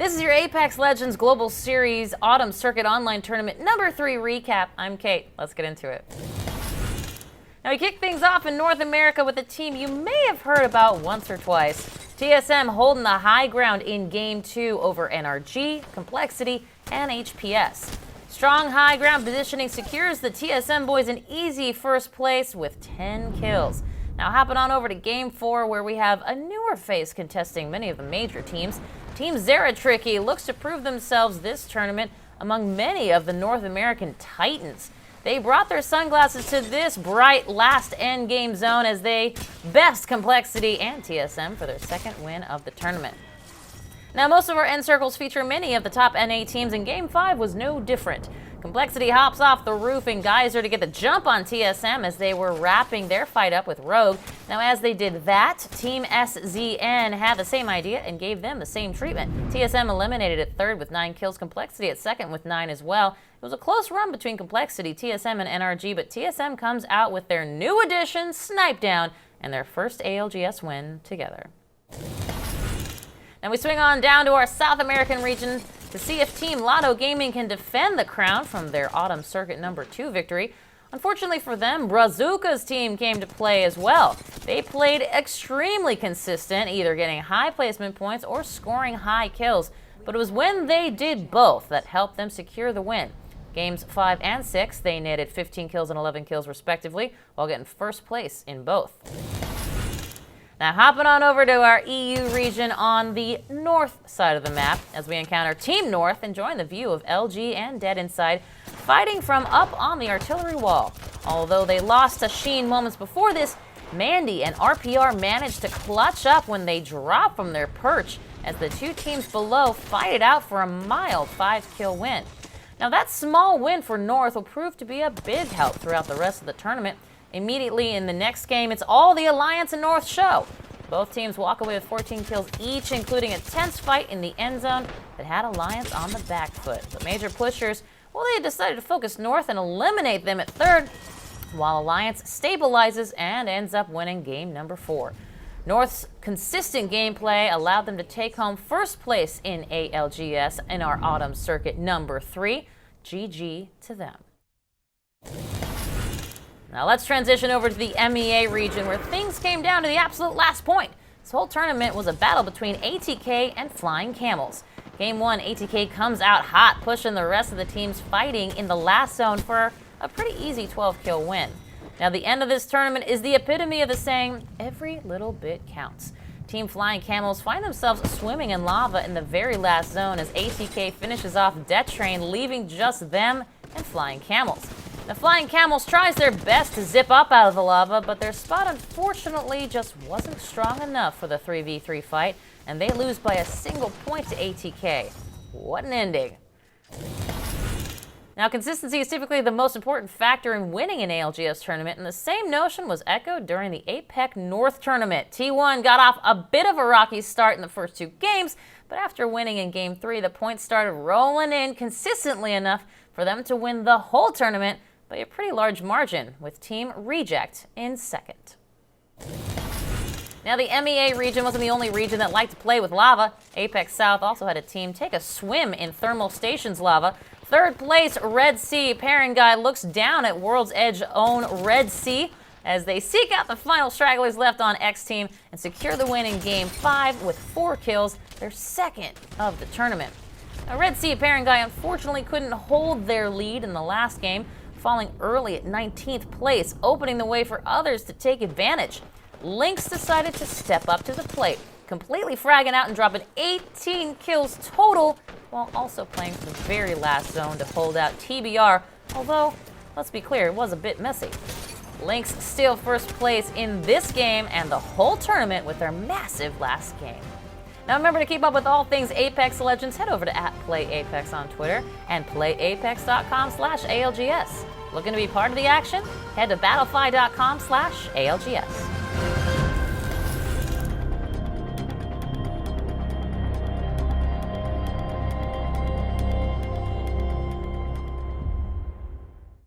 This is your Apex Legends Global Series Autumn Circuit Online Tournament number 3 recap. I'm Kate. Let's get into it. Now we kick things off in North America with a team you may have heard about once or twice. TSM holding the high ground in Game 2 over NRG, Complexity, and HPS. Strong high ground positioning secures the TSM boys an easy first place with 10 kills. Now hopping on over to Game 4 where we have a newer face contesting many of the major teams. Team Zeratricky looks to prove themselves this tournament among many of the North American titans. They brought their sunglasses to this bright last endgame zone as they best Complexity and TSM for their second win of the tournament. Now most of our end circles feature many of the top NA teams, and Game 5 was no different. Complexity hops off the roof in Geyser to get the jump on TSM as they were wrapping their fight up with Rogue. Now as they did that, Team SZN had the same idea and gave them the same treatment. TSM eliminated at third with 9 kills, Complexity at second with 9 as well. It was a close run between Complexity, TSM, and NRG, but TSM comes out with their new addition, Snipe Down, and their first ALGS win together. Now we swing on down to our South American region to see if Team Lotto Gaming can defend the crown from their Autumn Circuit number 2 victory. Unfortunately for them, BRAZUCAS team came to play as well. They played extremely consistent, either getting high placement points or scoring high kills, but it was when they did both that helped them secure the win. Games 5 and 6, they netted 15 kills and 11 kills respectively, while getting first place in both. Now hopping on over to our EU region on the north side of the map as we encounter Team North enjoying the view of LG and Dead Inside fighting from up on the artillery wall. Although they lost to Sheen moments before this, Mandy and RPR managed to clutch up when they dropped from their perch as the two teams below fight it out for a mild 5-kill win. Now that small win for North will prove to be a big help throughout the rest of the tournament. Immediately in the next game, it's all the Alliance and North show. Both teams walk away with 14 kills each, including a tense fight in the end zone that had Alliance on the back foot. The major pushers, well, they decided to focus North and eliminate them at third, while Alliance stabilizes and ends up winning game number 4. North's consistent gameplay allowed them to take home first place in ALGS in our Autumn Circuit number 3. GG to them. Now let's transition over to the MEA region where things came down to the absolute last point. This whole tournament was a battle between ATK and Flying Camels. Game 1, ATK comes out hot, pushing the rest of the teams fighting in the last zone for a pretty easy 12-kill win. Now the end of this tournament is the epitome of the saying, every little bit counts. Team Flying Camels find themselves swimming in lava in the very last zone as ATK finishes off Death Train, leaving just them and Flying Camels. The Flying Camels tries their best to zip up out of the lava, but their spot unfortunately just wasn't strong enough for the 3v3 fight, and they lose by a single point to ATK. What an ending. Now, consistency is typically the most important factor in winning an ALGS tournament, and the same notion was echoed during the APAC North tournament. T1 got off a bit of a rocky start in the first 2 games, but after winning in Game 3, the points started rolling in consistently enough for them to win the whole tournament by a pretty large margin, with Team Reject in second. Now the MEA region wasn't the only region that liked to play with lava. Apex South also had a team take a swim in Thermal Station's lava. Third place, Red Sea Pairing Guy looks down at World's Edge's own Red Sea as they seek out the final stragglers left on X Team and secure the win in Game 5 with 4 kills, their second of the tournament. Now Red Sea Pairing Guy unfortunately couldn't hold their lead in the last game, falling early at 19th place, opening the way for others to take advantage. Lynx decided to step up to the plate, completely fragging out and dropping 18 kills total, while also playing for the very last zone to hold out TBR, although, let's be clear, it was a bit messy. Lynx steal first place in this game and the whole tournament with their massive last game. Now remember to keep up with all things Apex Legends, head over to @PlayApex on Twitter and playapex.com/ALGS. Looking to be part of the action? Head to battlefy.com/ALGS.